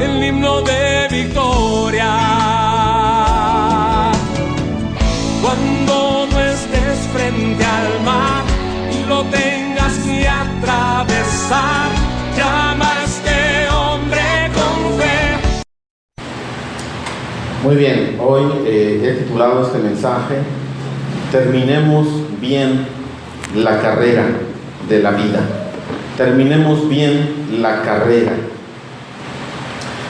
el himno de victoria. Cuando no estés frente al mar y lo tengas que atravesar, llama a este hombre con fe. Muy bien, hoy he titulado este mensaje: terminemos bien la carrera de la vida. Terminemos bien la carrera.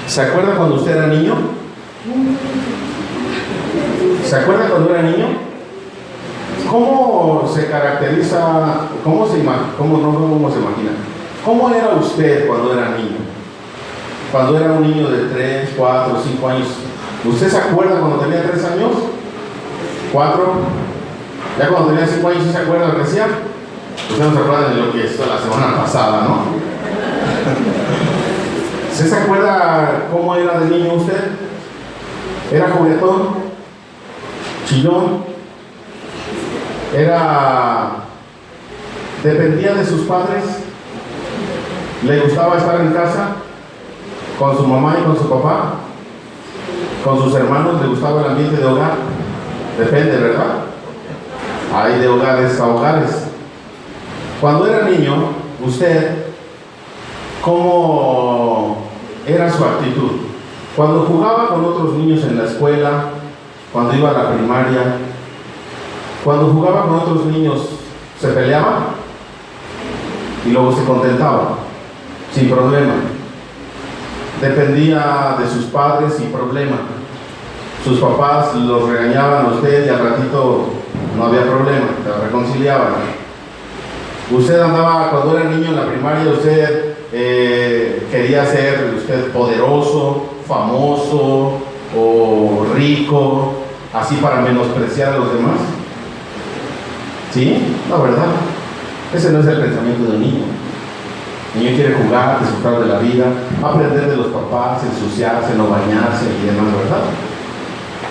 ¿Se acuerda cuando usted era niño? ¿Se acuerda cuando era niño? ¿Cómo se caracteriza, cómo se imagina? ¿Cómo era usted cuando era niño? Cuando era un niño de 3, 4, 5 años. ¿Usted se acuerda cuando tenía 3 años? 4. Ya cuando tenía 5 años, ¿sí se acuerda lo que hacía? Usted no se acuerda de lo que hizo la semana pasada, ¿no? ¿Usted se acuerda cómo era de niño usted? ¿Era juguetón? ¿Chillón? ¿Dependía de sus padres? ¿Le gustaba estar en casa con su mamá y con su papá? ¿Con sus hermanos? ¿Le gustaba el ambiente de hogar? Depende, ¿verdad? Hay de hogares a hogares. Cuando era niño, usted, ¿cómo era su actitud? Cuando jugaba con otros niños en la escuela, cuando iba a la primaria, cuando jugaba con otros niños, ¿se peleaba? Y luego se contentaba, sin problema. Dependía de sus padres, sin problema. Sus papás los regañaban a usted y al ratito no había problema, se reconciliaban. Usted andaba, cuando era niño en la primaria, usted quería ser usted poderoso, famoso o rico, así para menospreciar a los demás. ¿Sí? La verdad, ese no es el pensamiento de un niño. El niño quiere jugar, disfrutar de la vida, aprender de los papás, ensuciarse, no bañarse y demás, ¿verdad?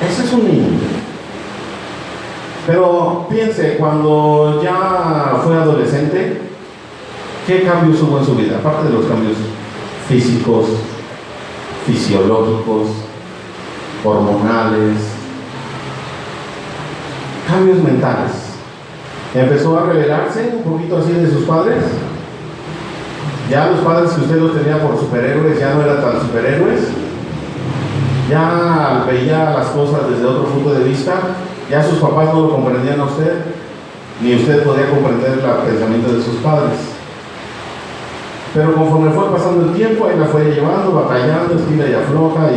Ese es un niño. Pero piense, cuando ya fue adolescente, ¿qué cambios hubo en su vida? Aparte de los cambios físicos, fisiológicos, hormonales, cambios mentales. Empezó a rebelarse un poquito así de sus padres. Ya los padres que usted los tenía por superhéroes ya no eran tan superhéroes. Ya veía las cosas desde otro punto de vista. Ya sus papás no lo comprendían a usted, ni usted podía comprender el pensamiento de sus padres. Pero conforme fue pasando el tiempo, ahí la fue llevando, batallando, estira y afloja,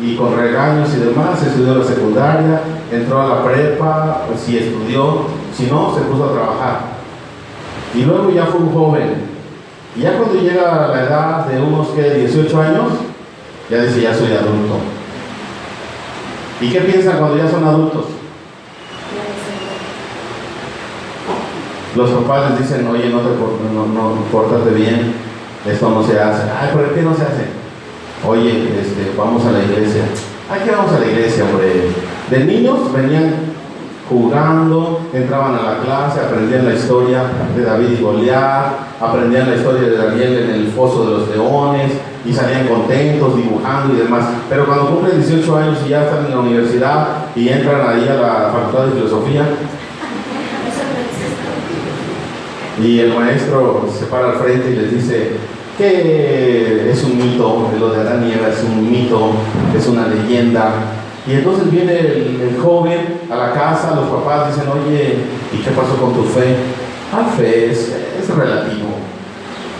y con regaños y demás. Estudió la secundaria, entró a la prepa, pues sí estudió, si no, se puso a trabajar. Y luego ya fue un joven. Y ya cuando llega a la edad de unos 18 años, ya dice, ya soy adulto. ¿Y qué piensan cuando ya son adultos? Los papás les dicen, oye, no pórtate bien, esto no se hace. Ay, ¿por qué no se hace? Oye, vamos a la iglesia. Ay, ¿qué vamos a la iglesia, hombre? De niños venían jugando, entraban a la clase, aprendían la historia de David y Goliat, aprendían la historia de Daniel en el foso de los leones, y salían contentos, dibujando y demás. Pero cuando cumplen 18 años y ya están en la universidad y entran ahí a la facultad de filosofía, y el maestro se para al frente y les dice que es un mito, lo de Adán y Eva es un mito, es una leyenda. Y entonces viene el joven a la casa, los papás dicen, oye, ¿y qué pasó con tu fe? La fe es relativo,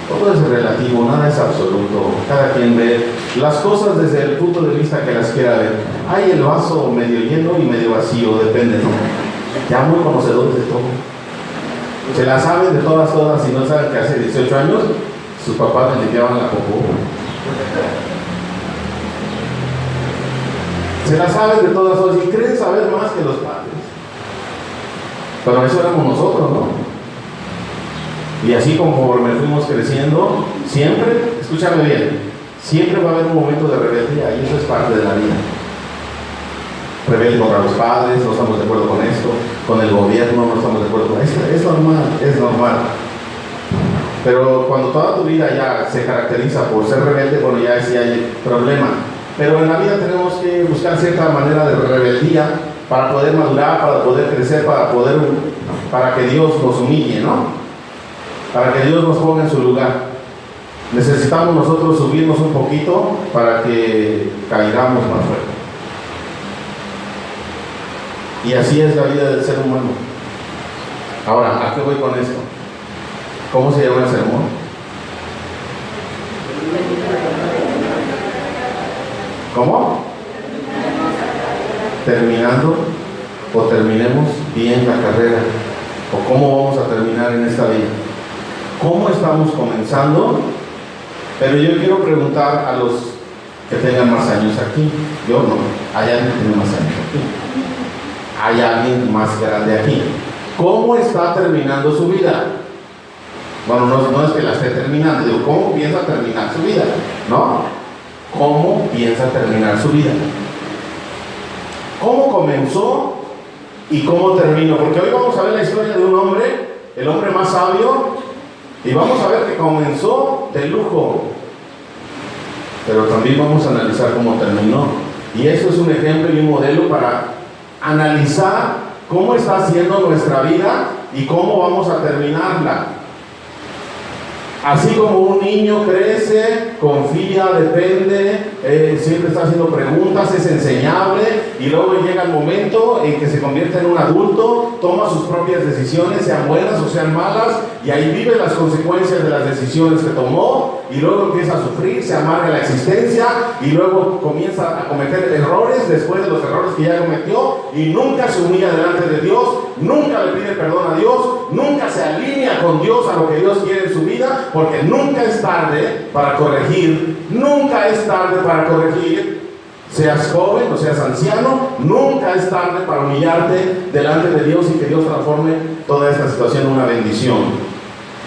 todo es relativo, nada es absoluto, cada quien ve las cosas desde el punto de vista que las quiera ver. Hay el vaso medio lleno y medio vacío, depende, ¿no? Ya muy conocedores de todo. Se la saben de todas, y no saben que hace 18 años sus papás le limpiaban la popó. Se la saben de todas y creen saber más que los padres. Pero eso éramos nosotros, ¿no? Y así conforme fuimos creciendo, siempre, escúchame bien, siempre va a haber un momento de rebeldía y eso es parte de la vida. Rebelde contra los padres, no estamos de acuerdo con esto, con el gobierno, no estamos de acuerdo con esto. Es normal, es normal. Pero cuando toda tu vida ya se caracteriza por ser rebelde, bueno, ya sí hay problema. Pero en la vida tenemos que buscar cierta manera de rebeldía para poder madurar, para poder crecer, para que Dios nos humille, ¿no? Para que Dios nos ponga en su lugar. Necesitamos nosotros subirnos un poquito para que caigamos más fuerte. Y así es la vida del ser humano. Ahora, ¿a qué voy con esto? ¿Cómo se llama el sermón? ¿Cómo? Terminando o terminemos bien la carrera. ¿O cómo vamos a terminar en esta vida? ¿Cómo estamos comenzando? Pero yo quiero preguntar a los que tengan más años aquí. Yo no. Hay alguien que tiene más años aquí. Hay alguien más grande aquí. ¿Cómo está terminando su vida? Bueno, no es que la esté terminando. Digo, ¿cómo piensa terminar su vida? ¿No? ¿Cómo piensa terminar su vida? ¿Cómo comenzó y cómo terminó? Porque hoy vamos a ver la historia de un hombre, el hombre más sabio, y vamos a ver que comenzó de lujo, pero también vamos a analizar cómo terminó. Y eso es un ejemplo y un modelo para analizar cómo está siendo nuestra vida y cómo vamos a terminarla. Así como un niño crece, confía, depende, siempre está haciendo preguntas, es enseñable, y luego llega el momento en que se convierte en un adulto, toma sus propias decisiones, sean buenas o sean malas, y ahí vive las consecuencias de las decisiones que tomó, y luego empieza a sufrir, se amarga la existencia, y luego comienza a cometer errores después de los errores que ya cometió, y nunca se humilla delante de Dios, nunca le pide perdón a Dios, nunca se alinea con Dios a lo que Dios quiere en su vida, porque nunca es tarde para corregir, nunca es tarde para corregir, seas joven o seas anciano, nunca es tarde para humillarte delante de Dios y que Dios transforme toda esta situación en una bendición.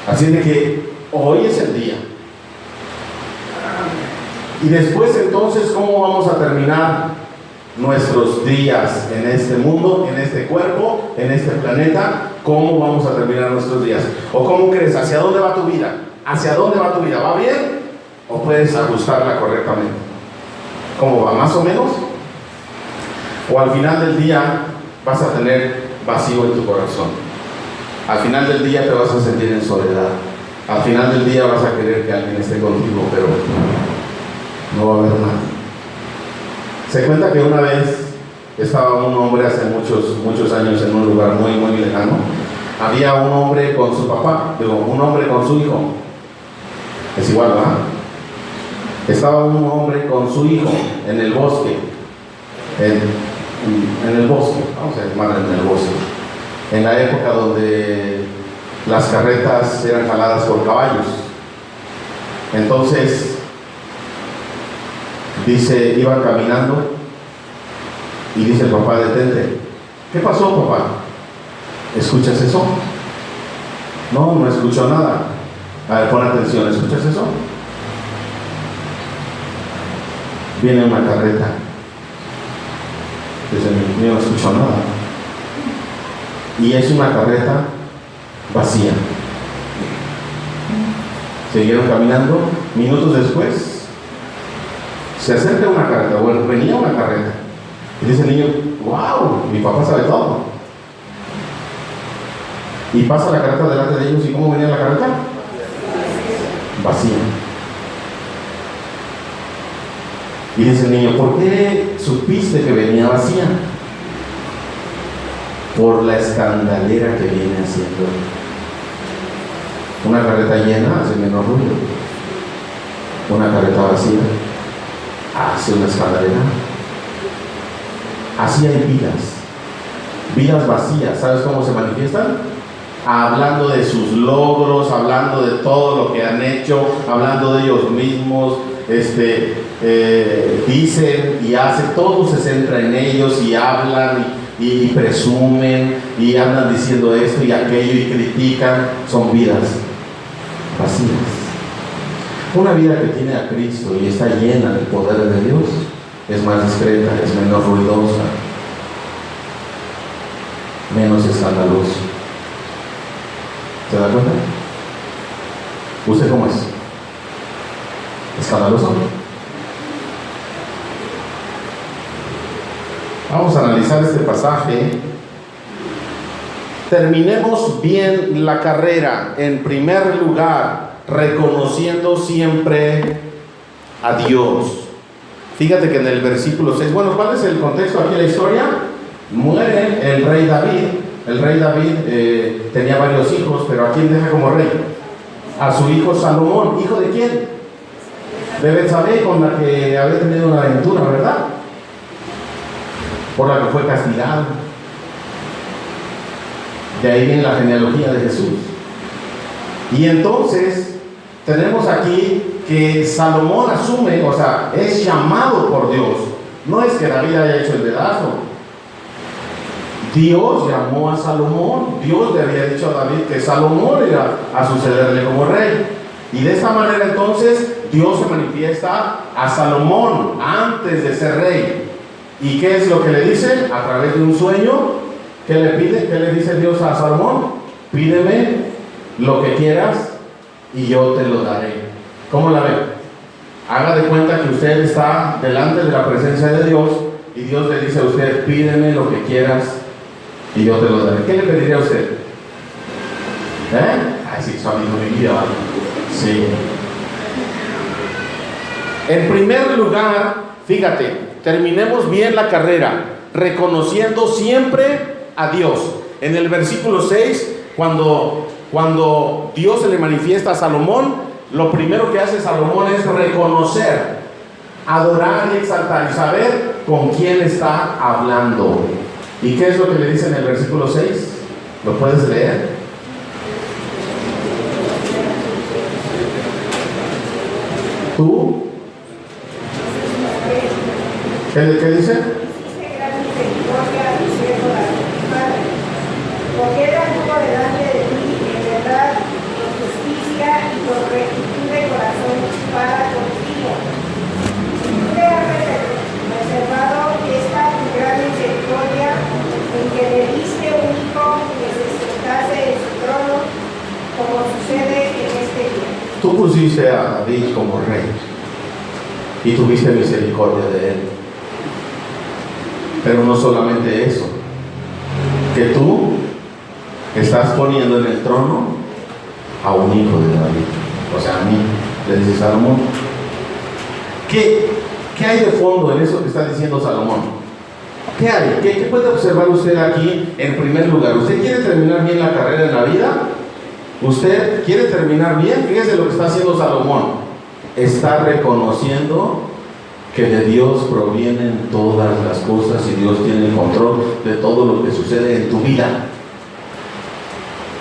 Así de que hoy es el día. Y después entonces, ¿cómo vamos a terminar nuestros días en este mundo, en este cuerpo, en este planeta? ¿Cómo vamos a terminar nuestros días? ¿O cómo crees? ¿Hacia dónde va tu vida? ¿Hacia dónde va tu vida? ¿Va bien? ¿O puedes ajustarla correctamente? ¿Cómo va? ¿Más o menos? ¿O al final del día vas a tener vacío en tu corazón? Al final del día te vas a sentir en soledad. Al final del día vas a querer que alguien esté contigo, pero no va a haber nada. Se cuenta que una vez estaba un hombre hace muchos años en un lugar muy lejano. Había un hombre con su papá, un hombre con su hijo. Es igual, ¿verdad? Estaba un hombre con su hijo en el bosque. En el bosque, vamos a llamarlo en el bosque. En la época donde las carretas eran jaladas por caballos. Entonces, dice, iban caminando y dice el papá, detente. ¿Qué pasó, papá? ¿Escuchas eso? No escucho nada. A ver, pon atención, ¿escuchas eso? Viene una carreta. Dice, yo no escucho nada. Y es una carreta vacía. Siguieron caminando. Minutos después se acerca una carreta, bueno, venía una carreta. Y dice el niño, wow, mi papá sabe todo. Y pasa la carreta delante de ellos. ¿Y cómo venía la carreta? Vacía. Y dice el niño, ¿por qué supiste que venía vacía? Por la escandalera que viene haciendo. Una carreta llena hace menos ruido. Una carreta vacía hace una escandalera. Así hay vidas vacías. ¿Sabes cómo se manifiestan? Hablando de sus logros, hablando de todo lo que han hecho, hablando de ellos mismos, dicen y hacen, todo se centra en ellos y hablan y presumen y andan diciendo esto y aquello y critican. Son vidas vacías. Una vida que tiene a Cristo y está llena del poder de Dios es más discreta, es menos ruidosa, menos escandalosa. ¿Se da cuenta? ¿Usted cómo es? ¿Escandaloso? Vamos a analizar este pasaje. Terminemos bien la carrera, en primer lugar, reconociendo siempre a Dios. Fíjate que en el versículo 6, bueno, ¿cuál es el contexto aquí de la historia? Muere el rey David. El rey David tenía varios hijos, pero ¿a quién deja como rey? A su hijo Salomón. ¿Hijo de quién? De Betsabé, con la que había tenido una aventura, ¿verdad? Por la que fue castigado. De ahí viene la genealogía de Jesús. Y entonces tenemos aquí que Salomón asume, o sea, es llamado por Dios. No es que David haya hecho el dedazo. Dios llamó a Salomón. Dios le había dicho a David que Salomón iba a sucederle como rey. Y de esta manera entonces Dios se manifiesta a Salomón antes de ser rey. ¿Y qué es lo que le dice? A través de un sueño. ¿Qué le pide? ¿Qué le dice Dios a Salomón? Pídeme lo que quieras y yo te lo daré. ¿Cómo la ve? Haga de cuenta que usted está delante de la presencia de Dios y Dios le dice a usted, pídeme lo que quieras y yo te lo daré. ¿Qué le pediría a usted? Ay, sí, su amigo de mi vida, ¿vale? Sí. En primer lugar, fíjate, terminemos bien la carrera, reconociendo siempre a Dios. En el versículo 6, cuando Dios se le manifiesta a Salomón, lo primero que hace Salomón es reconocer, adorar y exaltar y saber con quién está hablando. ¿Y qué es lo que le dice en el versículo 6? ¿Lo puedes leer? ¿Tú? ¿Qué dice? Porque él anduvo delante de ti en verdad, en justicia y con rectitud de corazón para contigo. Y tú le has reservado esta tu gran misericordia, en que le diste un hijo que se sentase en su trono, como sucede en este día. Tú pusiste a David como rey y tuviste misericordia de él. Pero no solamente eso, que tú estás poniendo en el trono a un hijo de David, o sea, a mí, le dice Salomón. ¿Qué hay de fondo en eso que está diciendo Salomón? ¿Qué hay? ¿Qué puede observar usted aquí en primer lugar? ¿Usted quiere terminar bien la carrera en la vida? ¿Usted quiere terminar bien? Fíjese lo que está haciendo Salomón. Está reconociendo que de Dios provienen todas las cosas y Dios tiene el control de todo lo que sucede en tu vida.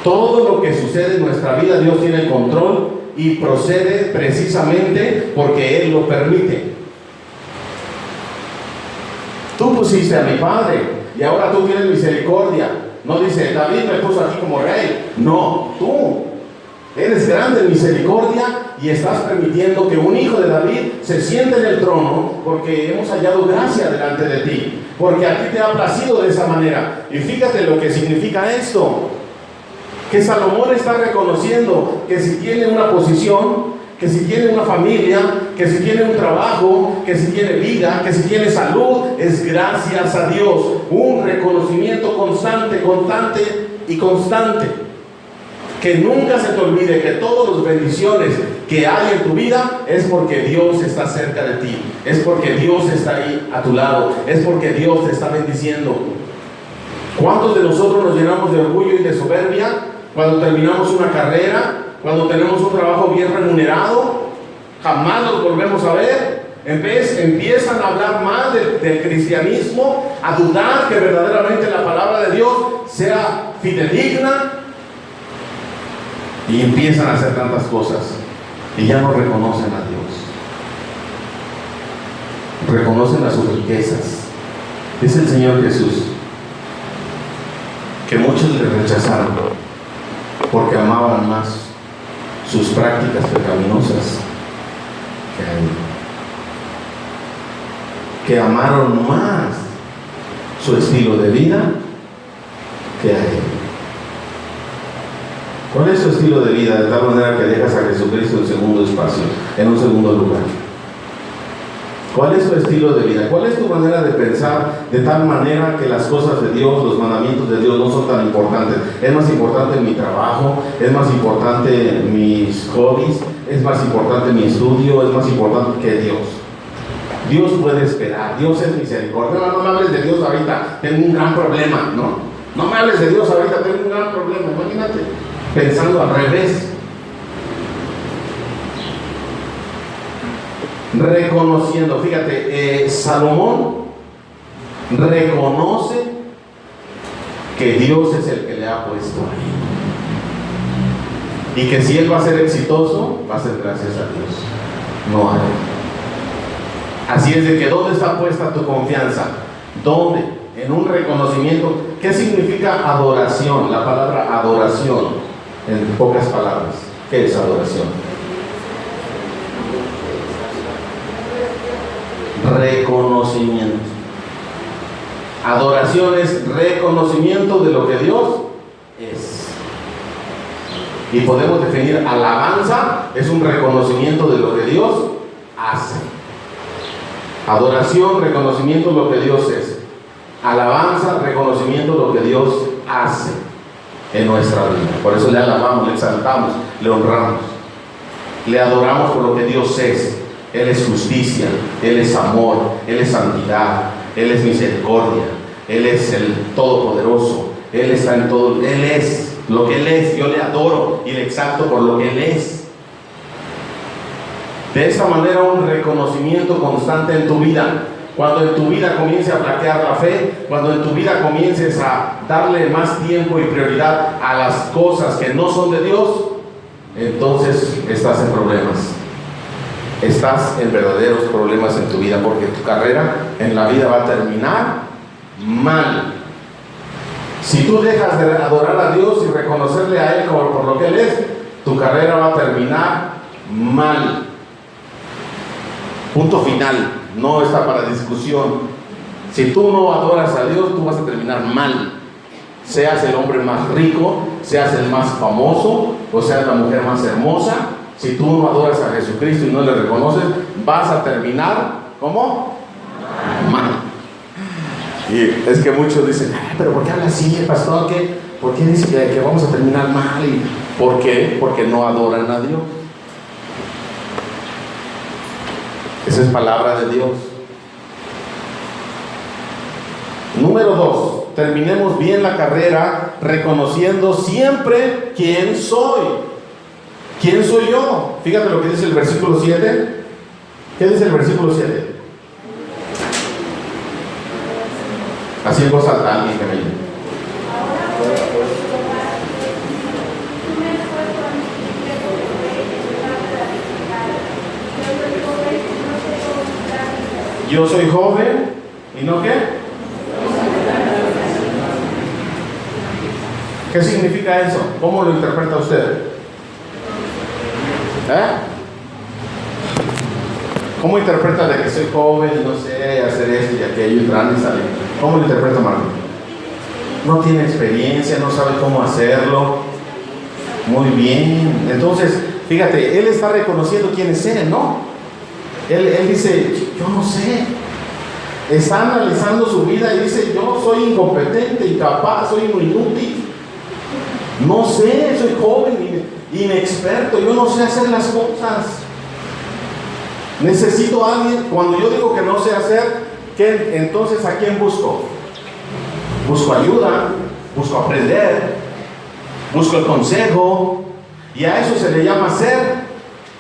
Todo lo que sucede en nuestra vida, Dios tiene el control y procede precisamente porque Él lo permite. Tú pusiste a mi padre y ahora tú tienes misericordia. No dice, David me puso aquí como rey. No, tú eres grande en misericordia y estás permitiendo que un hijo de David se siente en el trono porque hemos hallado gracia delante de ti, porque a ti te ha placido de esa manera. Y fíjate lo que significa esto, que Salomón está reconociendo que si tiene una posición, que si tiene una familia, que si tiene un trabajo, que si tiene vida, que si tiene salud, es gracias a Dios. Un reconocimiento constante, constante. Que nunca se te olvide que todas las bendiciones que hay en tu vida es porque Dios está cerca de ti, es porque Dios está ahí a tu lado, es porque Dios te está bendiciendo. ¿Cuántos de nosotros nos llenamos de orgullo y de soberbia cuando terminamos una carrera, cuando tenemos un trabajo bien remunerado? Jamás los volvemos a ver. En vez, empiezan a hablar más del cristianismo, a dudar que verdaderamente la palabra de Dios sea fidedigna, y empiezan a hacer tantas cosas y ya no reconocen a Dios, reconocen a sus riquezas. Dice el Señor Jesús que muchos le rechazaron porque amaban más sus prácticas pecaminosas que a Él, que amaron más su estilo de vida que a Él. ¿Cuál es tu estilo de vida de tal manera que dejas a Jesucristo en segundo espacio, en un segundo lugar? ¿Cuál es tu estilo de vida? ¿Cuál es tu manera de pensar de tal manera que las cosas de Dios, los mandamientos de Dios no son tan importantes? ¿Es más importante mi trabajo? ¿Es más importante mis hobbies? ¿Es más importante mi estudio? ¿Es más importante que Dios? Dios puede esperar, Dios es misericordia. No me hables de Dios ahorita, tengo un gran problema, ¿no? No me hables de Dios ahorita, tengo un gran problema. Imagínate, pensando al revés. Reconociendo, fíjate, Salomón reconoce que Dios es el que le ha puesto ahí. Y que si él va a ser exitoso, va a ser gracias a Dios, no a él. Así es de que, ¿dónde está puesta tu confianza? ¿Dónde? En un reconocimiento. ¿Qué significa adoración? La palabra adoración, en pocas palabras. ¿Qué es adoración? Reconocimiento. Adoración es reconocimiento de lo que Dios es. Y podemos definir alabanza, es un reconocimiento de lo que Dios hace. Adoración, reconocimiento de lo que Dios es. Alabanza, reconocimiento de lo que Dios hace en nuestra vida. Por eso le alabamos, le exaltamos, le honramos. Le adoramos por lo que Dios es. Él es justicia, Él es amor, Él es santidad, Él es misericordia, Él es el Todopoderoso, Él está en todo, Él es lo que Él es. Yo le adoro y le exalto por lo que Él es. De esta manera, un reconocimiento constante en tu vida. Cuando en tu vida comience a flaquear la fe, cuando en tu vida comiences a darle más tiempo y prioridad a las cosas que no son de Dios, entonces estás en problemas. Estás en verdaderos problemas en tu vida, porque tu carrera en la vida va a terminar mal. Si tú dejas de adorar a Dios y reconocerle a Él por lo que Él es, tu carrera va a terminar mal. Punto final, no está para discusión. Si tú no adoras a Dios, tú vas a terminar mal. Seas el hombre más rico, seas el más famoso, o seas la mujer más hermosa. Si tú no adoras a Jesucristo y no le reconoces, vas a terminar, ¿cómo? Mal. Y es que muchos dicen, pero ¿por qué habla así el pastor? ¿Por qué dice que vamos a terminar mal? ¿Por qué? Porque no adoran a Dios. Esa es palabra de Dios. Número 2, terminemos bien la carrera reconociendo siempre quién soy. ¿Quién soy yo? Fíjate lo que dice el versículo 7. ¿Qué dice el versículo 7? Así en voz alta, alguien que me diga. Yo soy joven y no qué. ¿Qué significa eso? ¿Cómo lo interpreta usted? ¿Cómo interpreta de que soy joven y no sé hacer esto y aquello y entrar y salir? ¿Cómo lo interpreta Martín? No tiene experiencia, no sabe cómo hacerlo. Muy bien. Entonces, fíjate, él está reconociendo quién es él, ¿no? Él dice, yo no sé. Está analizando su vida y dice, yo soy incompetente, incapaz, soy inútil. No sé, soy joven, inexperto, yo no sé hacer las cosas. Necesito a alguien. Cuando yo digo que no sé hacer, ¿qué? Entonces ¿a quién busco? Busco ayuda, busco aprender, busco el consejo, y a eso se le llama ser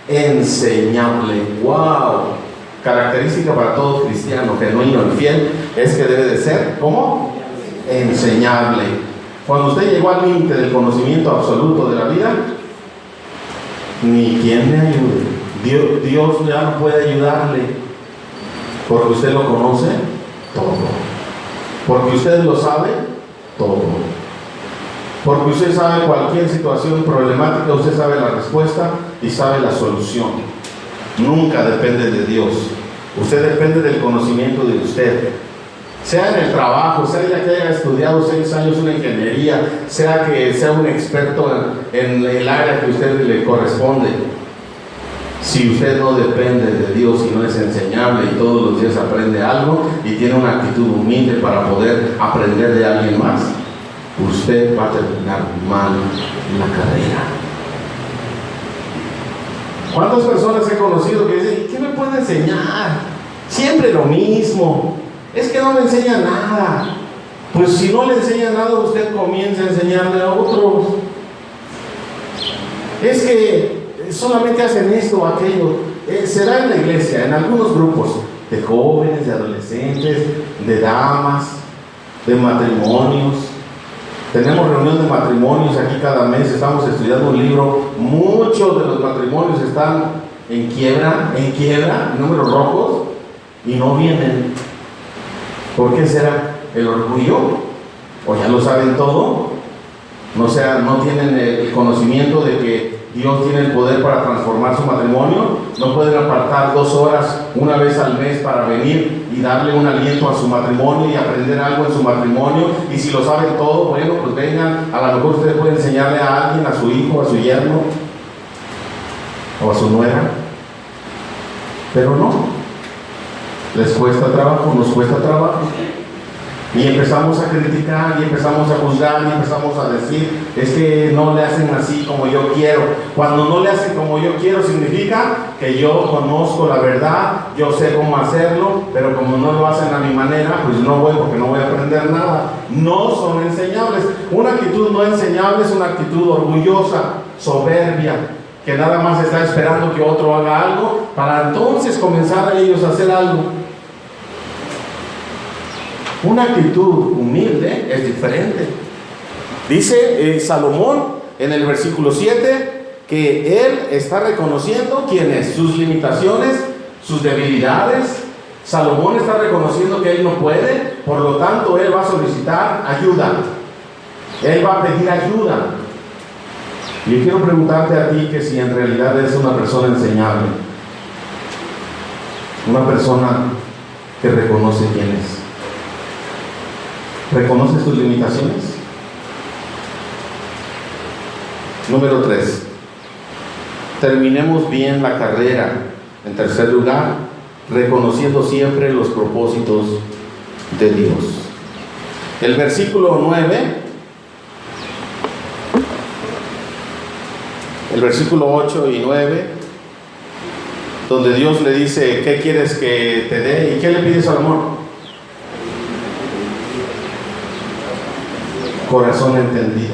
enseñable. ¡Wow! Característica para todo cristiano genuino y fiel es que debe de ser, ¿cómo? Enseñable. Cuando usted llegó al límite del conocimiento absoluto de la vida, ni quien le ayude. Dios ya no puede ayudarle, porque usted lo conoce todo, porque usted lo sabe todo, porque usted sabe cualquier situación problemática, usted sabe la respuesta y sabe la solución. Nunca depende de Dios, usted depende del conocimiento de usted. Sea en el trabajo, sea ya que haya estudiado 6 años una ingeniería, sea que sea un experto en el área que a usted le corresponde. Si usted no depende de Dios y no es enseñable y todos los días aprende algo y tiene una actitud humilde para poder aprender de alguien más, usted va a terminar mal en la carrera. ¿Cuántas personas he conocido que dicen, ¿qué me puede enseñar? Siempre lo mismo. Es que no me enseña nada. Pues si no le enseña nada, usted comienza a enseñarle a otros. Es que solamente hacen esto o aquello. Se da en la iglesia, en algunos grupos de jóvenes, de adolescentes, de damas, de matrimonios. Tenemos reunión de matrimonios aquí cada mes, estamos estudiando un libro. Muchos de los matrimonios están en quiebra, números rojos, y no vienen. ¿Por qué será? ¿El orgullo? ¿O ya lo saben todo? No tienen el conocimiento de que Dios tiene el poder para transformar su matrimonio. No pueden apartar 2 horas una vez al mes para venir y darle un aliento a su matrimonio y aprender algo en su matrimonio. Y si lo saben todo, bueno, pues vengan. A lo mejor usted puede enseñarle a alguien, a su hijo, a su yerno o a su nuera. Pero no. Les cuesta trabajo, nos cuesta trabajo. Y empezamos a criticar, y empezamos a juzgar, y empezamos a decir, es que no le hacen así como yo quiero. Cuando no le hacen como yo quiero, significa que yo conozco la verdad, yo sé cómo hacerlo, pero como no lo hacen a mi manera, pues no voy, porque no voy a aprender nada. No son enseñables. Una actitud no enseñable es una actitud orgullosa, soberbia, que nada más está esperando que otro haga algo, para entonces comenzar a ellos a hacer algo. Una actitud humilde es diferente. Dice Salomón en el versículo 7 que él está reconociendo quién es, sus limitaciones, sus debilidades. Salomón está reconociendo que él no puede, por lo tanto él va a solicitar ayuda. Él va a pedir ayuda. Y yo quiero preguntarte a ti que si en realidad eres una persona enseñable, una persona que reconoce quién es. ¿Reconoces tus limitaciones? Número 3. Terminemos bien la carrera. En tercer lugar, reconociendo siempre los propósitos de Dios. El versículo 9, el versículo 8 y 9, donde Dios le dice, ¿qué quieres que te dé? ¿Y qué le pide Salomón? Corazón entendido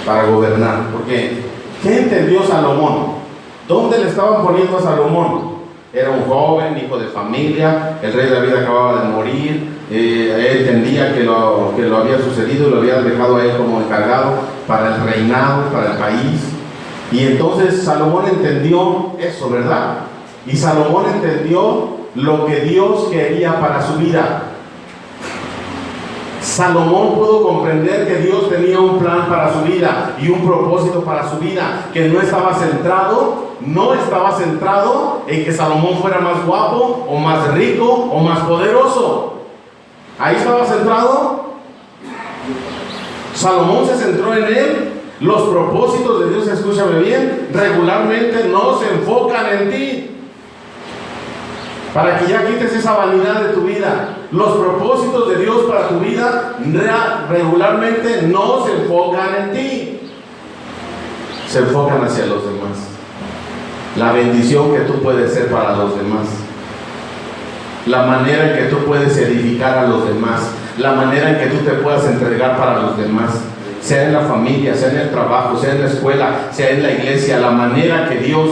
para gobernar. Porque ¿qué entendió Salomón? ¿Dónde le estaban poniendo a Salomón? Era un joven, hijo de familia, el rey David acababa de morir, él entendía que lo había sucedido y lo había dejado a él como encargado para el reinado, para el país. Y entonces Salomón entendió eso, ¿verdad? Y Salomón entendió lo que Dios quería para su vida. Salomón pudo comprender que Dios tenía un plan para su vida y un propósito para su vida, que no estaba centrado en que Salomón fuera más guapo o más rico o más poderoso. Ahí estaba centrado. Salomón se centró en él. Los propósitos de Dios, escúchame bien, regularmente no se enfocan en ti. Para que ya quites esa vanidad de tu vida. Los propósitos de Dios para tu vida regularmente no se enfocan en ti. Se enfocan hacia los demás. La bendición que tú puedes ser para los demás. La manera en que tú puedes edificar a los demás. La manera en que tú te puedas entregar para los demás. Sea en la familia, sea en el trabajo, sea en la escuela, sea en la iglesia. La manera que Dios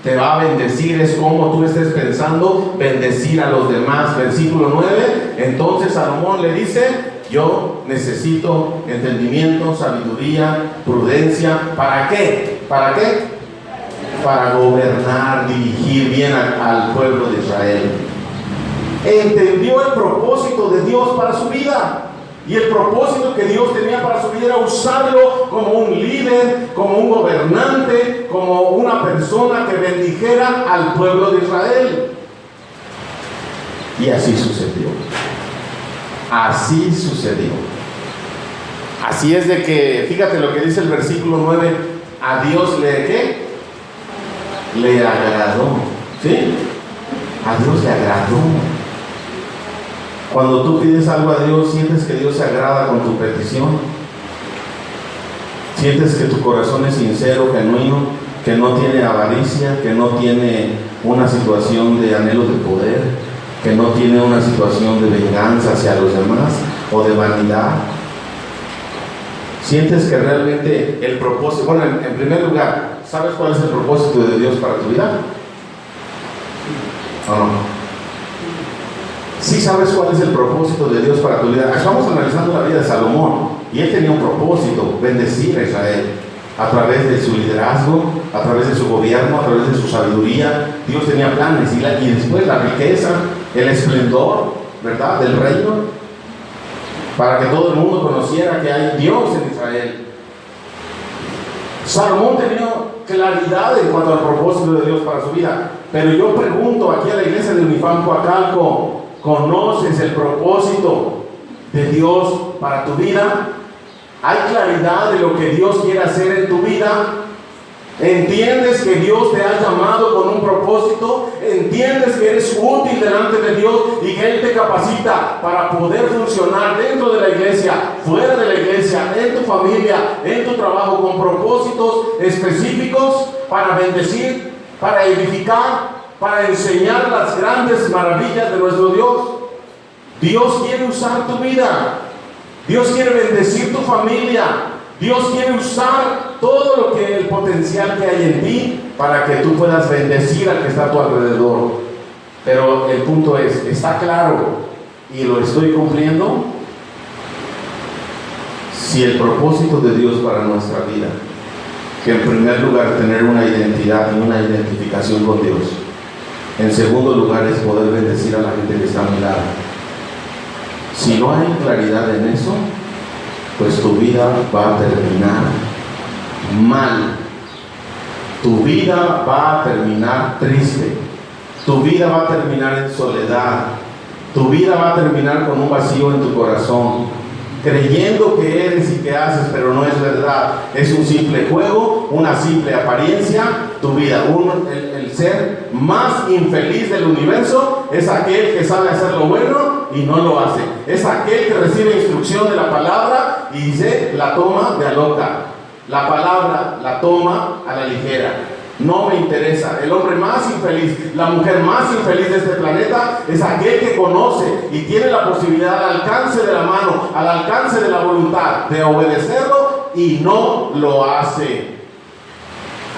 te va a bendecir es como tú estés pensando bendecir a los demás. Versículo 9, entonces Salomón le dice, yo necesito entendimiento, sabiduría, prudencia. ¿Para qué? ¿Para qué? Para gobernar, dirigir bien al pueblo de Israel. Entendió el propósito de Dios para su vida. Y el propósito que Dios tenía para su vida era usarlo como un líder, como un gobernante, como una persona que bendijera al pueblo de Israel. Y así sucedió. Así sucedió. Así es de que, fíjate lo que dice el versículo 9, a Dios le, ¿qué? Le agradó, ¿sí? A Dios le agradó. Cuando tú pides algo a Dios, sientes que Dios se agrada con tu petición. Sientes que tu corazón es sincero, genuino, que no tiene avaricia, que no tiene una situación de anhelo de poder, que no tiene una situación de venganza hacia los demás o de vanidad. Sientes que realmente el propósito, bueno, en primer lugar, ¿sabes cuál es el propósito de Dios para tu vida? ¿O no? Sí sabes cuál es el propósito de Dios para tu vida. Estamos analizando la vida de Salomón y él tenía un propósito, bendecir a Israel a través de su liderazgo, a través de su gobierno, a través de su sabiduría. Dios tenía planes y después la riqueza, el esplendor, ¿verdad?, del reino, para que todo el mundo conociera que hay Dios en Israel. Salomón tenía claridad en cuanto al propósito de Dios para su vida. Pero yo pregunto aquí a la iglesia de Unifam Coacalco, ¿conoces el propósito de Dios para tu vida? ¿Hay claridad de lo que Dios quiere hacer en tu vida? ¿Entiendes que Dios te ha llamado con un propósito? ¿Entiendes que eres útil delante de Dios y que Él te capacita para poder funcionar dentro de la iglesia, fuera de la iglesia, en tu familia, en tu trabajo, con propósitos específicos para bendecir, para edificar, para enseñar las grandes maravillas de nuestro Dios? Dios quiere usar tu vida. Dios quiere bendecir tu familia. Dios quiere usar todo lo que el potencial que hay en ti para que tú puedas bendecir al que está a tu alrededor. Pero el punto es, ¿está claro y lo estoy cumpliendo? Si el propósito de Dios para nuestra vida, que en primer lugar tener una identidad y una identificación con Dios, en segundo lugar es poder bendecir a la gente que está a mi lado. Si no hay claridad en eso, pues tu vida va a terminar mal. Tu vida va a terminar triste. Tu vida va a terminar en soledad. Tu vida va a terminar con un vacío en tu corazón, creyendo que eres y que haces, pero no es verdad. Es un simple juego, una simple apariencia. Tu vida, el ser más infeliz del universo es aquel que sabe hacer lo bueno y no lo hace. Es aquel que recibe instrucción de la palabra y dice, la toma de a loca. La palabra la toma a la ligera. No me interesa. El hombre más infeliz, la mujer más infeliz de este planeta es aquel que conoce y tiene la posibilidad al alcance de la mano, al alcance de la voluntad de obedecerlo y no lo hace.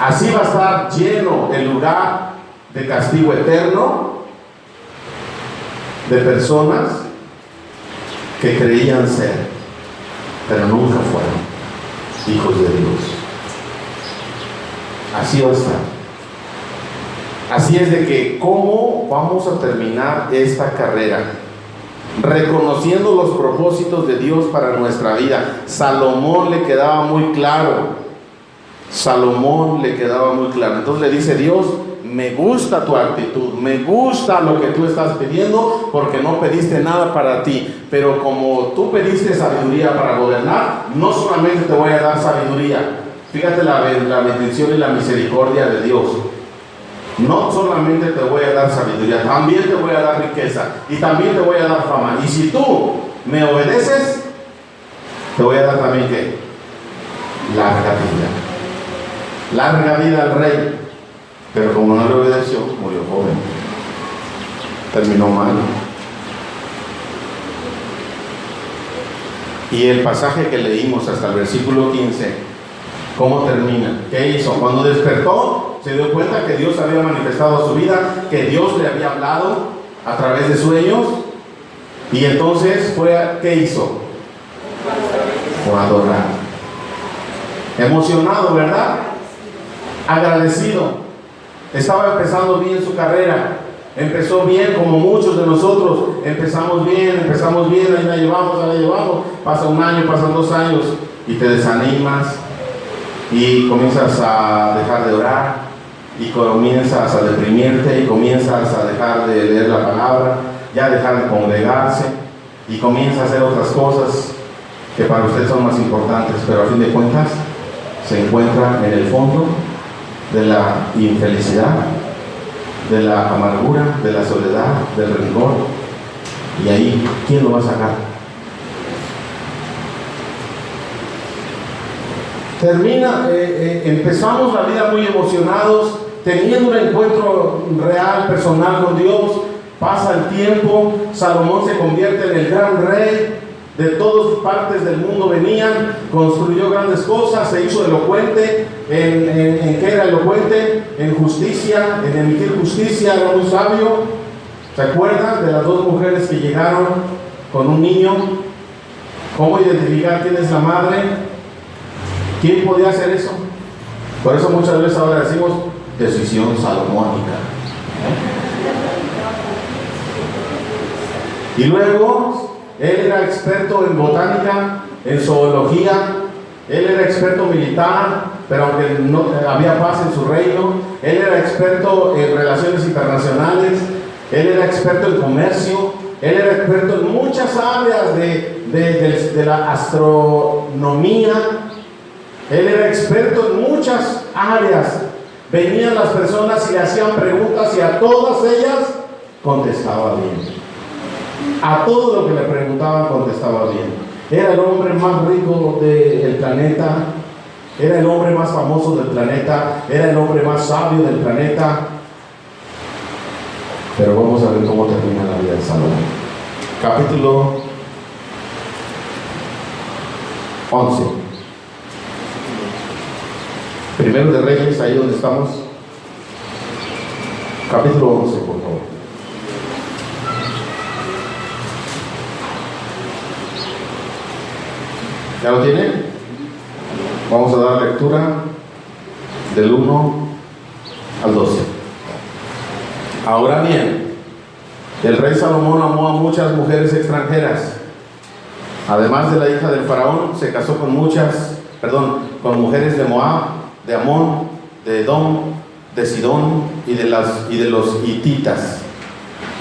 Así va a estar lleno el lugar de castigo eterno de personas que creían ser, pero nunca fueron hijos de Dios. Así va a estar. Así es de que, ¿cómo vamos a terminar esta carrera? Reconociendo los propósitos de Dios para nuestra vida. Salomón le quedaba muy claro. Entonces le dice Dios, me gusta tu actitud, me gusta lo que tú estás pidiendo, porque no pediste nada para ti, pero como tú pediste sabiduría para gobernar, no solamente te voy a dar sabiduría. Fíjate la bendición y la misericordia de Dios. No solamente te voy a dar sabiduría, también te voy a dar riqueza y también te voy a dar fama. Y si tú me obedeces, te voy a dar también ¿qué? Larga vida. Larga vida al rey. Pero como no le obedeció, murió joven. Terminó mal. Y el pasaje que leímos hasta el versículo 15, ¿cómo termina? ¿Qué hizo? Cuando despertó, se dio cuenta que Dios había manifestado a su vida, que Dios le había hablado a través de sueños. Y entonces ¿qué hizo? Fue a adorar. Emocionado, ¿verdad? Agradecido. Estaba empezando bien su carrera. Empezó bien, como muchos de nosotros. Empezamos bien, ahí la llevamos. Pasa un año, pasan 2 años y te desanimas y comienzas a dejar de orar y comienzas a deprimirte y comienzas a dejar de leer la palabra, ya dejar de congregarse y comienza a hacer otras cosas que para usted son más importantes, pero a fin de cuentas se encuentra en el fondo de la infelicidad, de la amargura, de la soledad, del rencor. Y ahí, ¿quién lo va a sacar? Empezamos la vida muy emocionados, teniendo un encuentro real, personal con Dios. Pasa el tiempo, Salomón se convierte en el gran rey, de todas partes del mundo venían, construyó grandes cosas, se hizo elocuente. ¿En qué era elocuente? En justicia, en emitir justicia, era muy sabio. ¿Se acuerdan de las dos mujeres que llegaron con un niño? ¿Cómo identificar quién es la madre? ¿Quién podía hacer eso? Por eso muchas veces ahora decimos decisión salomónica. Y luego, él era experto en botánica, en zoología, él era experto militar, pero aunque no había paz en su reino, él era experto en relaciones internacionales, él era experto en comercio, él era experto en muchas áreas de la astronomía, él era experto en muchas áreas. Venían las personas y le hacían preguntas y a todas ellas contestaba bien. A todo lo que le preguntaban contestaba bien. Era el hombre más rico del planeta, era el hombre más famoso del planeta, era el hombre más sabio del planeta. Pero vamos a ver cómo termina la vida de Salomón. Capítulo 11. Primero de Reyes, ahí donde estamos. Capítulo 11, por favor. ¿Ya lo tienen? Vamos a dar lectura del 1 al 12. Ahora bien, el rey Salomón amó a muchas mujeres extranjeras. Además de la hija del faraón, se casó con mujeres de Moab, de Amón, de Edom, de Sidón y de los hititas.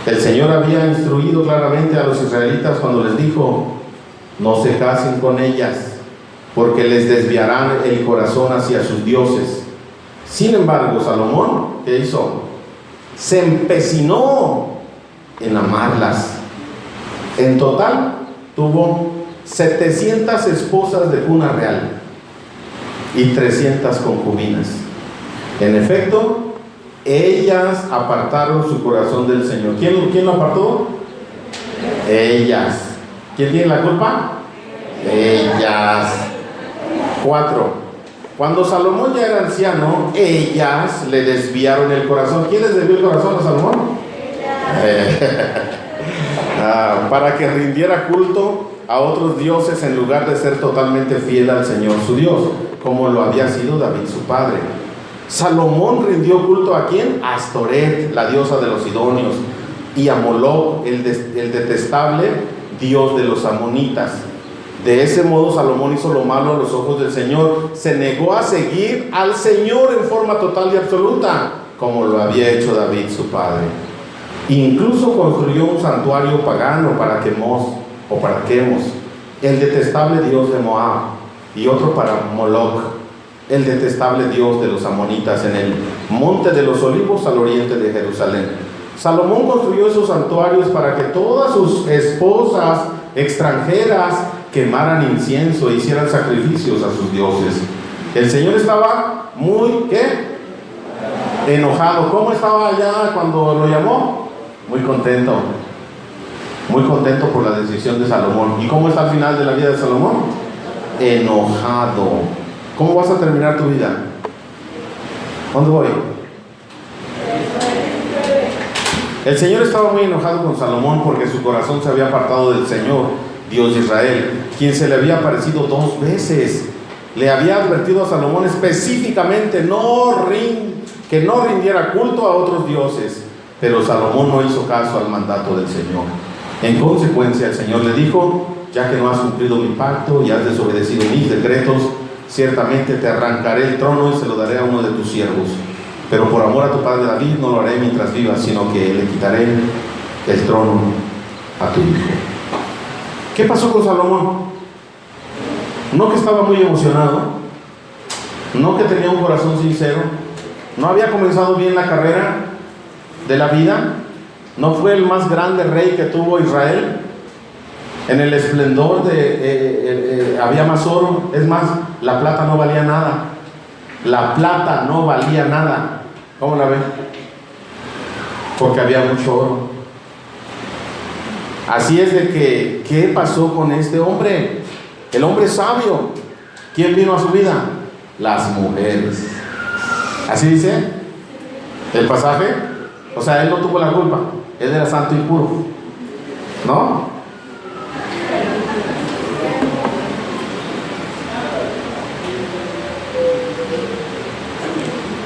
El Señor había instruido claramente a los israelitas cuando les dijo: no se casen con ellas, porque les desviarán el corazón hacia sus dioses. Sin embargo, Salomón, ¿qué hizo? Se empecinó en amarlas. En total, tuvo 700 esposas de cuna real y 300 concubinas. En efecto, ellas apartaron su corazón del Señor. ¿Quién lo apartó? Ellas. ¿Quién tiene la culpa? Ellas. 4. Cuando Salomón ya era anciano, ellas le desviaron el corazón. ¿Quién les desvió el corazón a Salomón? Para que rindiera culto a otros dioses en lugar de ser totalmente fiel al Señor su Dios, como lo había sido David su padre. Salomón rindió culto ¿a quién? A Astoret, la diosa de los sidonios, y a Moloc, el detestable dios de los amonitas. De ese modo Salomón hizo lo malo a los ojos del Señor. Se negó a seguir al Señor en forma total y absoluta, como lo había hecho David su padre. Incluso construyó un santuario pagano para Quemos, el detestable dios de Moab, y otro para Moloc, el detestable dios de los amonitas, en el monte de los olivos al oriente de Jerusalén. Salomón construyó esos santuarios para que todas sus esposas extranjeras quemaran incienso e hicieran sacrificios a sus dioses. El Señor estaba muy, enojado. ¿Cómo estaba allá cuando lo llamó? Muy contento por la decisión de Salomón. ¿Y cómo está al final de la vida de Salomón? Enojado. ¿Cómo vas a terminar tu vida? ¿Dónde voy? El Señor estaba muy enojado con Salomón porque su corazón se había apartado del Señor, Dios de Israel, quien se le había aparecido 2 veces. Le había advertido a Salomón específicamente que no rindiera culto a otros dioses, pero Salomón no hizo caso al mandato del Señor. En consecuencia, el Señor le dijo: ya que no has cumplido mi pacto y has desobedecido mis decretos, ciertamente te arrancaré el trono y se lo daré a uno de tus siervos. Pero por amor a tu padre David no lo haré mientras vivas, sino que le quitaré el trono a tu hijo. ¿Qué pasó con Salomón? No que estaba muy emocionado, no que tenía un corazón sincero, no había comenzado bien la carrera de la vida, no fue el más grande rey que tuvo Israel. En el esplendor había más oro. Es más, la plata no valía nada. La plata no valía nada. ¿Cómo la ven? Porque había mucho oro. Así es de que, ¿qué pasó con este hombre? El hombre sabio. ¿Quién vino a su vida? Las mujeres. ¿Así dice el pasaje? O sea, él no tuvo la culpa. Él era santo y puro, ¿no?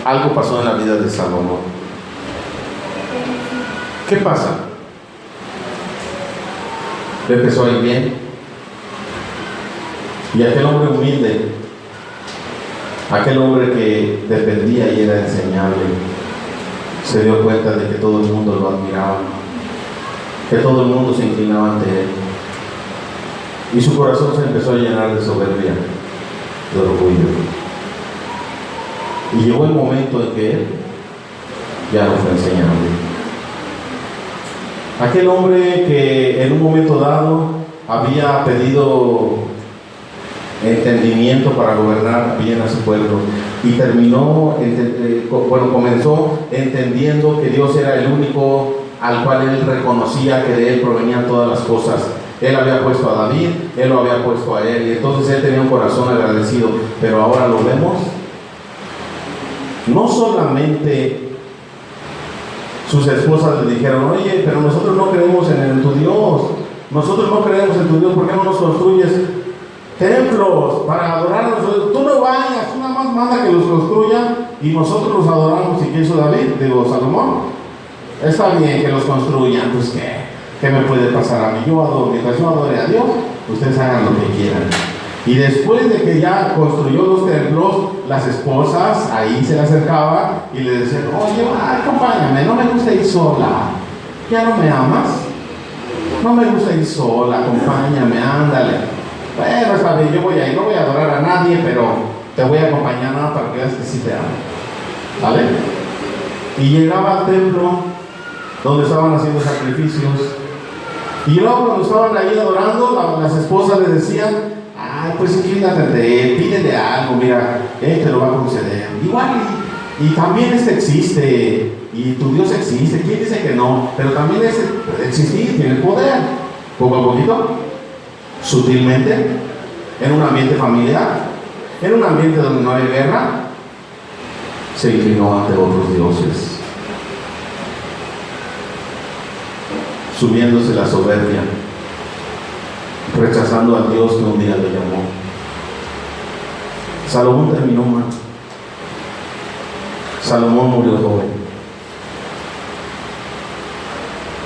Algo pasó en la vida de Salomón. ¿Qué pasa? Le empezó a ir bien. Y aquel hombre humilde, aquel hombre que dependía y era enseñable, se dio cuenta de que todo el mundo lo admiraba, que todo el mundo se inclinaba ante él. Y su corazón se empezó a llenar de soberbia, de orgullo. Y llegó el momento en que él ya no fue enseñable. Aquel hombre que en un momento dado había pedido entendimiento para gobernar bien a su pueblo y terminó, comenzó entendiendo que Dios era el único al cual él reconocía que de él provenían todas las cosas. Él había puesto a David, él lo había puesto a él, y entonces él tenía un corazón agradecido. Pero ahora lo vemos, no solamente sus esposas le dijeron: oye, pero nosotros no creemos en tu Dios, nosotros no creemos en tu Dios, ¿por qué no nos construyes templos para adorarnos? Tú no vayas, tú nada más manda que los construyan y nosotros los adoramos. ¿Y qué hizo Salomón? Está bien que los construyan, pues ¿qué me puede pasar a mí? Yo adoro, mientras yo adore a Dios, ustedes hagan lo que quieran. Y después de que ya construyó los templos, las esposas ahí se le acercaban y le decían: oye, acompáñame, no me gusta ir sola. ¿Ya no me amas? No me gusta ir sola, acompáñame, ándale. Bueno, está bien, yo voy a ir, no voy a adorar a nadie, pero te voy a acompañar nada para que veas que sí te amo. ¿Vale? Y llegaba al templo donde estaban haciendo sacrificios. Y luego cuando estaban ahí adorando, las esposas le decían: ay, pues inclínate ante él, pídele algo, mira, él te lo va a conceder. Igual, y también existe, y tu Dios existe. ¿Quién dice que no? Pero también puede existir, tiene poder. Poco a poquito, sutilmente, en un ambiente familiar, en un ambiente donde no hay guerra, se inclinó ante otros dioses, subiéndose la soberbia, rechazando al Dios que un día le llamó. Salomón terminó mal. Salomón murió joven.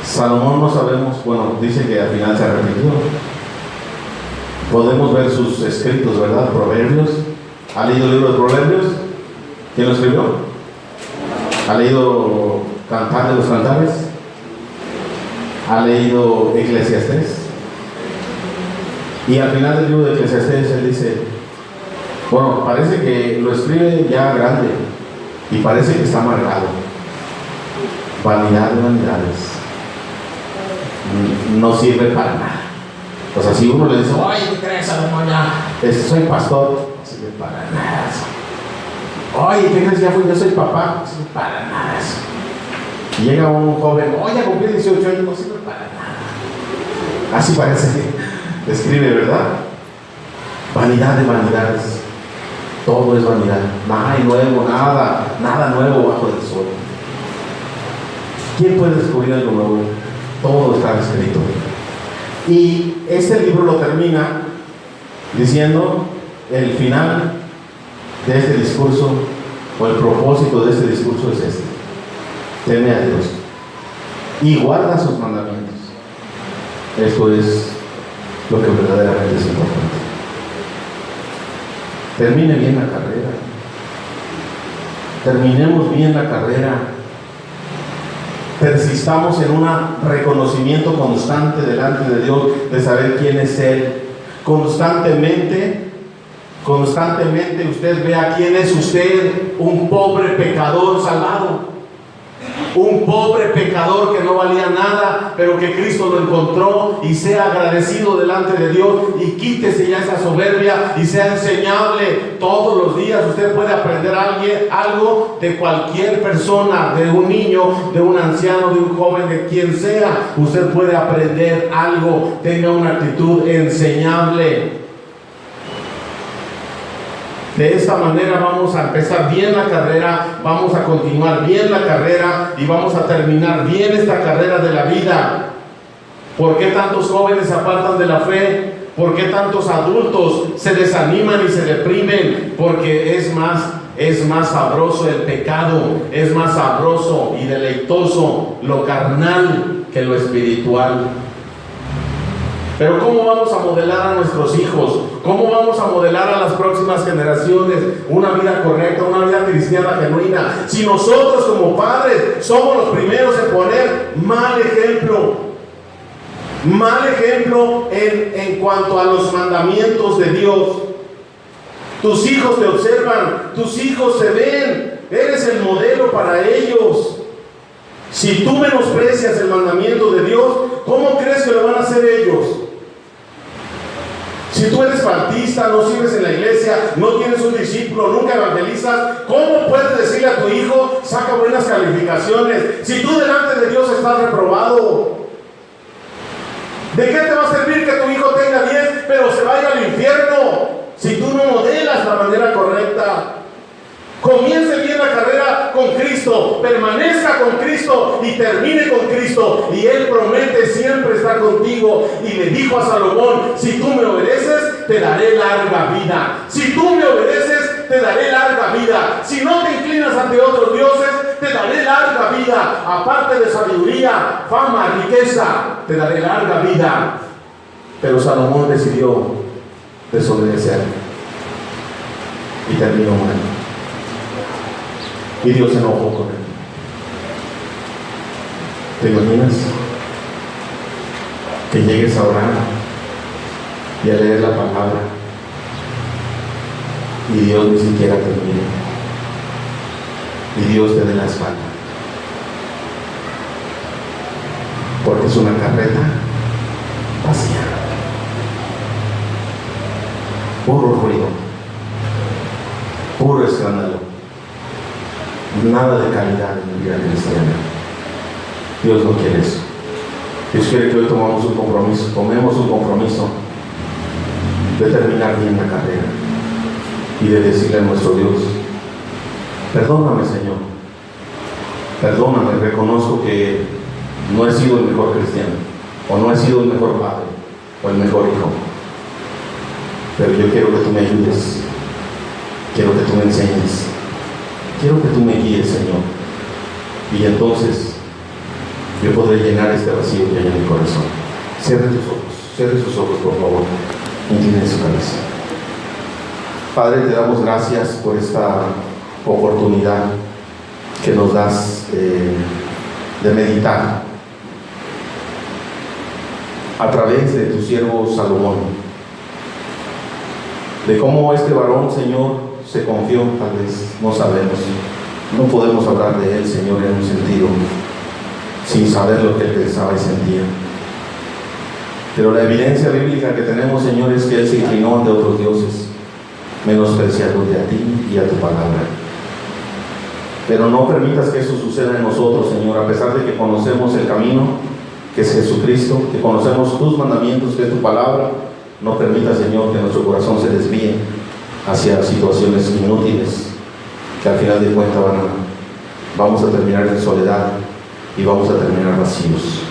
Salomón no sabemos, bueno, dice que al final se arrepintió. Podemos ver sus escritos, ¿verdad? Proverbios. ¿Ha leído el libro de Proverbios? ¿Quién lo escribió? ¿Ha leído Cantar de los Cantares? ¿Ha leído Eclesiastés? Y al final del libro de Eclesiastés él dice, bueno, parece que lo escribe ya grande y parece que está amargado. Vanidad de vanidades. No sirve para nada. O sea, si uno le dice: oye, ¿qué crees, Salomón? Soy pastor, no sirve para nada eso. Oye, ¿qué crees? Yo soy papá, no sirve para nada eso. Y llega un joven: oye, cumplí 18 años, no sirve para nada. Así parece que describe, ¿verdad? Vanidad de vanidades. Todo es vanidad. Nada nuevo, nada nuevo bajo el sol. ¿Quién puede descubrir algo nuevo? Todo está escrito. Y este libro lo termina diciendo el final de este discurso, o el propósito de este discurso es este: teme a Dios y guarda sus mandamientos. Esto es lo que verdaderamente es importante. Termine bien la carrera. Terminemos bien la carrera. persistamos en un reconocimiento constante delante de Dios de saber quién es Él. Constantemente usted vea quién es usted, un pobre pecador salvado. Un pobre pecador que no valía nada, pero que Cristo lo encontró, y sea agradecido delante de Dios y quítese ya esa soberbia y sea enseñable todos los días. Usted puede aprender algo de cualquier persona, de un niño, de un anciano, de un joven, de quien sea. Usted puede aprender algo. Tenga una actitud enseñable. De esta manera vamos a empezar bien la carrera, vamos a continuar bien la carrera y vamos a terminar bien esta carrera de la vida. ¿Por qué tantos jóvenes se apartan de la fe? ¿Por qué tantos adultos se desaniman y se deprimen? Porque es más sabroso el pecado, es más sabroso y deleitoso lo carnal que lo espiritual. Pero ¿cómo vamos a modelar a nuestros hijos? ¿Cómo vamos a modelar a las próximas generaciones una vida correcta, una vida cristiana genuina? Si nosotros como padres somos los primeros en poner mal ejemplo en cuanto a los mandamientos de Dios. Tus hijos te observan, tus hijos se ven, eres el modelo para ellos. Si tú menosprecias el mandamiento de Dios, ¿cómo crees que lo van a hacer ellos? Si tú eres bautista, no sirves en la iglesia, no tienes un discípulo, nunca evangelizas, ¿cómo puedes decirle a tu hijo, saca buenas calificaciones, si tú delante de Dios estás reprobado? ¿De qué te va a servir que tu hijo tenga 10, pero se vaya al infierno, si tú no modelas la manera correcta? Comience bien la carrera con Cristo, permanezca con Cristo y termine con Cristo, y Él promete siempre estar contigo. Y le dijo a Salomón: si tú me obedeces, te daré larga vida. Si tú me obedeces, te daré larga vida. Si no te inclinas ante otros dioses, te daré larga vida. Aparte de sabiduría, fama, riqueza, te daré larga vida. Pero Salomón decidió desobedecer y terminó mal. Y Dios se enojó con él. ¿Te imaginas? Que llegues a orar y a leer la palabra y Dios ni siquiera te mire, y Dios te dé la espalda, porque es una carreta vacía, puro ruido, puro escándalo, nada de calidad en la vida cristiana. Dios no quiere eso. Dios quiere que hoy tomemos un compromiso de terminar bien la carrera y de decirle a nuestro Dios: perdóname, Señor, perdóname, reconozco que no he sido el mejor cristiano, o no he sido el mejor padre, o el mejor hijo, pero yo quiero que tú me ayudes, quiero que tú me enseñes, quiero que tú me guíes, Señor, y entonces yo podré llenar este vacío que hay en mi corazón. Cierre sus ojos, por favor, incline su cabeza. Padre, te damos gracias por esta oportunidad que nos das de meditar a través de tu siervo Salomón, de cómo este varón, Señor, se confió, tal vez, no sabemos, no podemos hablar de él, Señor, en un sentido, sin saber lo que él pensaba y sentía. Pero la evidencia bíblica que tenemos, Señor, es que él se inclinó ante otros dioses, menospreciándote a ti y a tu palabra. Pero no permitas que eso suceda en nosotros, Señor, a pesar de que conocemos el camino, que es Jesucristo, que conocemos tus mandamientos, que es tu palabra. No permitas, Señor, que nuestro corazón se desvíe hacia situaciones inútiles, que al final de cuentas vamos a terminar en soledad y vamos a terminar vacíos.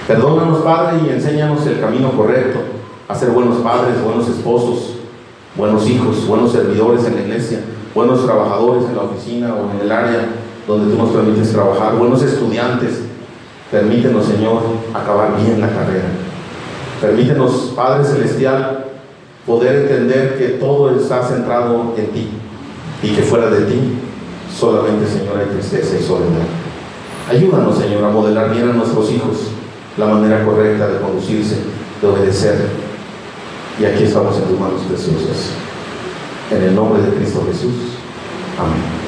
Perdónanos, Padre, y enséñanos el camino correcto, a ser buenos padres, buenos esposos, buenos hijos, buenos servidores en la iglesia, buenos trabajadores en la oficina o en el área donde tú nos permites trabajar, buenos estudiantes. Permítenos, Señor, acabar bien la carrera. Permítenos, Padre Celestial, poder entender que todo está centrado en ti y que fuera de ti solamente, Señor, hay tristeza y soledad. Ayúdanos, Señor, a modelar bien a nuestros hijos la manera correcta de conducirse, de obedecer. Y aquí estamos en tus manos preciosas. En el nombre de Cristo Jesús. Amén.